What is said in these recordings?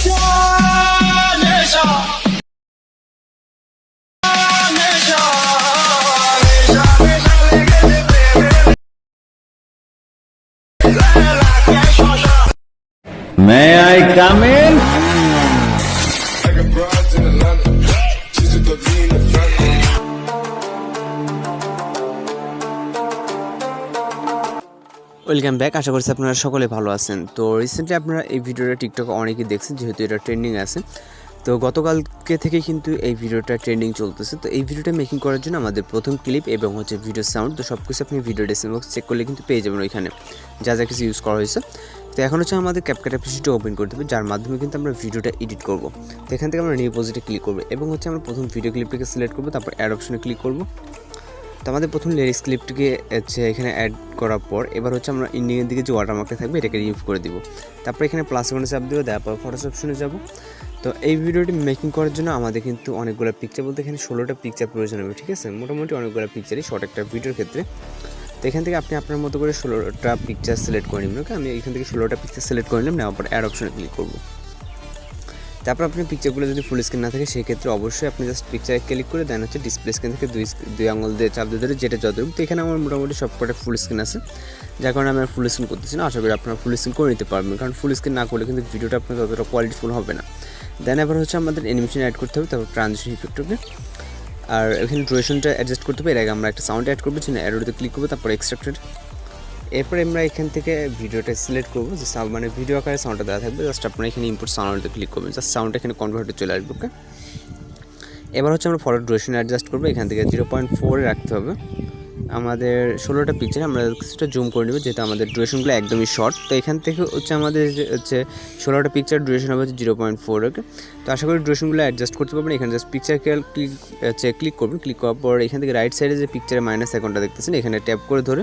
Nesha Nesha May I come in? I got broads in Atlanta. She's a good in the family. Welcome back. আশা করছি আপনারা সকলে ভালো আছেন। তো রিসেন্টলি আপনারা এই ভিডিওটা টিকটকে অনেকেই দেখছেন, যেহেতু এটা ট্রেন্ডিং আছে। তো গতকালকে থেকে কিন্তু এই ভিডিওটা ট্রেন্ডিং চলতেছে। তো এই ভিডিওটা মেকিং করার জন্য আমাদের প্রথম ক্লিপ এবং হচ্ছে ভিডিও সাউন্ড, তো সব কিছু আপনি ভিডিও ডেসক্রিপশন বক্স চেক করলে কিন্তু পেয়ে যাবেন ওইখানে যা যা কিছু ইউজ করা হয়েছে। তো এখন হচ্ছে আমাদের ক্যাপকাট অ্যাপ্লিকেশনটা ওপেন করতে হবে, যার মাধ্যমে কিন্তু আমরা ভিডিওটা এডিট করব। তো এখান থেকে আমরা নিউ প্রজেক্টে ক্লিক করবো এবং হচ্ছে আমরা প্রথম ভিডিও ক্লিপটাকে সিলেক্ট করবো, তারপর অ্যাড অপশনে ক্লিক করবো। তো আমাদের প্রথম লিরিক্স ক্লিপটিকে হচ্ছে এখানে অ্যাড করার পর এবার হচ্ছে আমরা ইন্ডিয়ানের দিকে যে ওয়াটারমার্কটা থাকবে এটাকে রিমুভ করে দিব। তারপর এখানে প্লাস ওখানে চাপ দেবো, দেওয়ার পর ফটোস অপশনে যাব। তো এই ভিডিওটি মেকিং করার জন্য আমাদের কিন্তু অনেকগুলো পিকচার, বলতে এখানে 16টা পিকচার প্রয়োজন হবে, ঠিক আছে? মোটামুটি অনেকগুলো পিকচারই শর্ট একটা ভিডিওর ক্ষেত্রে। তো এখান থেকে আপনি আপনার মতো করে 16টা পিকচার সিলেক্ট করে নেবেন। ওকে, আমি এখান থেকে 16টা পিকচার সিলেক্ট করে নিলাম, নেওয়ার পর অ্যাড অপশনে ক্লিক করবো। তারপর আপনি পিকচারগুলো যদি ফুল স্ক্রিন না থাকে সেক্ষেত্রে অবশ্যই আপনি জাস্ট পিকচারে ক্লিক করে দেন হচ্ছে ডিসপ্লে স্ক্রিন থেকে দুই আঙুল দিয়ে চাপ দিয়ে ধরে যেটা যতটুকু। তো এখানে আমার মোটামুটি সবকটা ফুল স্ক্রিন আছে, যার কারণে আমি ফুল স্ক্রিন করতেছি না। আশা করি আপনারা ফুল স্ক্রিন করে নিতে পারবেন, কারণ ফুল স্ক্রিন না করলে কিন্তু ভিডিওটা আপনার ততটা কোয়ালিটিফুল হবে না। দেন এবার হচ্ছে আমাদের অ্যানিমেশন অ্যাড করতে হবে, তারপর ট্রানজিশন ইফেক্টকে, আর এখানে ডুরেশনটা অ্যাডজাস্ট করতে হবে। এর আগে আমরা একটা সাউন্ড অ্যাড করবো, যেন অ্যাডোতে ক্লিক করবো, তারপর এক্সট্রাক্টেড। এরপরে আমরা এখান থেকে ভিডিওটা সিলেক্ট করবো, যে মানে ভিডিও আকারে সাউন্ডটা দেওয়া থাকবে। জাস্ট আপনারা এখানে ইম্পোর্ট সাউন্ডে ক্লিক করবেন, জাস্ট সাউন্ডটা এখানে কনভার্টে চলে আসবে। ওকে, এবার হচ্ছে আমরা ফটো ডুরেশন অ্যাডজাস্ট করবো, এখান থেকে 0.4 রাখতে হবে। আমাদের 16টা পিকচার আমরা কিছুটা জুম করে নেব, যেহেতু আমাদের ডুরেশনগুলো একদমই শর্ট। তো এখান থেকে হচ্ছে আমাদের হচ্ছে 16টা পিকচার ডুরেশন হবে 0.4। ওকে, তো আশা করি ডুরেশনগুলো অ্যাডজাস্ট করতে পারবেন। এখানে জাস্ট পিকচার ক্লিক করবেন, ক্লিক করার পর এখান থেকে রাইট সাইডে যে পিকচারের মাইনাস আইকনটা দেখতেছেন এখানে ট্যাপ করে ধরে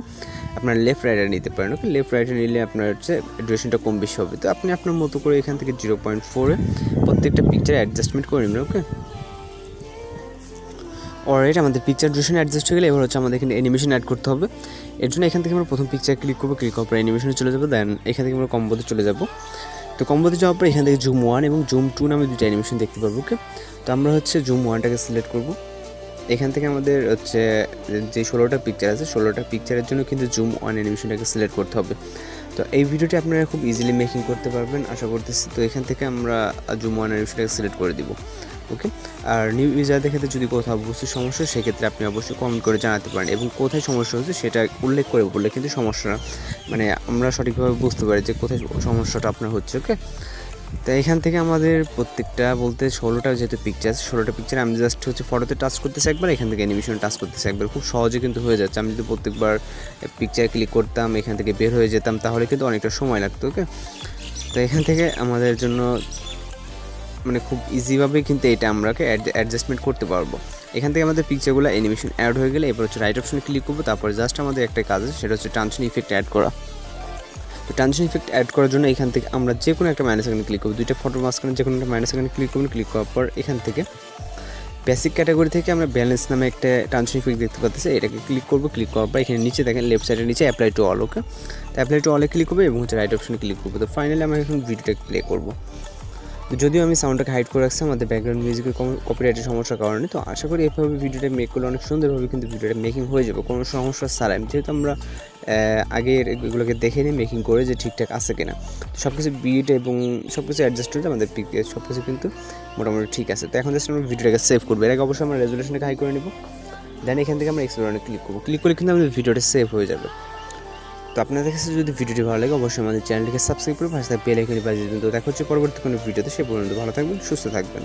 আপনার লেফট রাইটে নিতে পারেন। ওকে, লেফট রাইটে নিলে আপনার হচ্ছে ডুরেশনটা কম বেশি হবে। তো আপনি আপনার মতো করে এখান থেকে 0.4-এ প্রত্যেকটা পিকচার অ্যাডজাস্টমেন্ট করে নেবেন। ওকে, অলরাইট আমাদের পিকচার ডুরেশন অ্যাডজাস্ট হয়ে গেলে এবার হচ্ছে আমাদের এখানে অ্যানিমেশন অ্যাড করতে হবে। এর জন্য এখান থেকে আমরা প্রথম পিকচার ক্লিক করবো, ক্লিক করার পর অ্যানিমেশনে চলে যাবো। দেন এখান থেকে আমরা কম্বোতে চলে যাব। তো কম্বোতে যাওয়ার পর এখান থেকে জুম 1 এবং জুম 2 নামে দুটো অ্যানিমেশন দেখতে পারবো। ওকে, তো আমরা হচ্ছে জুম 1টাকে সিলেক্ট করব। এখান থেকে আমাদের হচ্ছে যে 16টা পিকচার আছে 16টা পিকচারের জন্য কিন্তু জুম 1 অ্যানিমেশনটাকে সিলেক্ট করতে হবে। তো এই ভিডিওটি আপনারা খুব ইজিলি মেকিং করতে পারবেন আশা করতেছি। তো এখান থেকে আমরা জুম 1 অ্যানিমেশনটাকে সিলেক্ট করে দিব। ওকে, আর নিউ ইউজারদের ক্ষেত্রে যদি কোথাও বুঝতে সমস্যা হয় সেক্ষেত্রে আপনি অবশ্যই কমেন্ট করে জানাতে পারেন, এবং কোথায় সমস্যা হচ্ছে সেটা উল্লেখ করে বললে কিন্তু সমস্যা মানে আমরা সঠিকভাবে বুঝতে পারি যে কোথায় সমস্যাটা আপনার হচ্ছে। ওকে, তো এখান থেকে আমাদের প্রত্যেকটা বলতে 16টা যেহেতু পিকচার 16টা পিকচার আমি জাস্ট হচ্ছে ফটোতে টাচ করতেছি একবার, এখান থেকে অ্যানিমেশন টাচ করতেছি একবার, খুব সহজে কিন্তু হয়ে যাচ্ছে। আমি যদি প্রত্যেকবার পিকচারে ক্লিক করতাম এখান থেকে বের হয়ে যেতাম তাহলে কিন্তু অনেকটা সময় লাগতো। ওকে, তো এখান থেকে আমাদের জন্য মানে খুব ইজিভাবে কিন্তু এটা আমরাকে অ্যাডজাস্টমেন্ট করতে পারবো। এখান থেকে আমাদের পিকচারগুলো অ্যানিমেশন অ্যাড হয়ে গেলে এবার হচ্ছে রাইট অপশনে ক্লিক করবো, তারপর জাস্ট আমাদের একটা কাজ আছে, সেটা হচ্ছে ট্রানজিশন ইফেক্ট অ্যাড করা। তো ট্রানজিশন ইফেক্ট অ্যাড করার জন্য এখান থেকে আমরা যে কোনো একটা মাইনাস এখানে ক্লিক করবো, দুইটা ফটোর মাঝখানে যে কোনো একটা মাইনাস এখানে ক্লিক করবো। ক্লিক করার পর এখান থেকে বেসিক ক্যাটাগরি থেকে আমরা ব্যালেন্স নামে একটা ট্রানজিশন ইফেক্ট দেখতে পাচ্ছি, এটাকে ক্লিক করবো। ক্লিক করার পর এখানে নিচে দেখেন লেফট সাইডের নিচে অ্যাপ্লাই টু অল। ওকে, তো অ্যাপ্লাই টু অলে ক্লিক করবো এবং হচ্ছে রাইট অপশনে ক্লিক করবো। তো ফাইনালি আমরা এখন ভিডিওটা প্লে করবো। যদিও আমি সাউন্ডটাকে হাইড করে রাখছি আমাদের ব্যাকগ্রাউন্ড মিউজিকের কপিরাইটের সমস্যার কারণে। তো আশা করি এভাবে ভিডিওটা মেক করলে অনেক সুন্দরভাবে কিন্তু ভিডিওটা মেকিং হয়ে যাবে কোনো সমস্যা ছাড়াই, যেহেতু আমরা আগের এগুলোকে দেখে নিই মেকিং করে যে ঠিকঠাক আছে কিনা। সব কিছু বিট এবং সব কিছু অ্যাডজাস্ট হয়ে আমাদের সব কিছু কিন্তু মোটামুটি ঠিক আছে। তো এখন জাস্ট আমরা ভিডিওটাকে সেভ করবো। এর আগে অবশ্যই আমরা রেজুলেশনটাকে হাই করে নেব। দেন এখান থেকে আমরা এক্সপ্লোরে ক্লিক করবো, ক্লিক করলে কিন্তু আমাদের ভিডিওটা সেভ হয়ে যাবে। তো আপনাদের কাছে যদি ভিডিওটি ভালো লাগে অবশ্যই আমাদের চ্যানেলটিকে সাবস্ক্রাইব করে পাশে বেল আইকনে বাজিয়ে দিন। তো দেখা হচ্ছে পরবর্তী কোনো ভিডিওতে, সে পর্যন্ত ভালো থাকবেন, সুস্থ থাকবেন।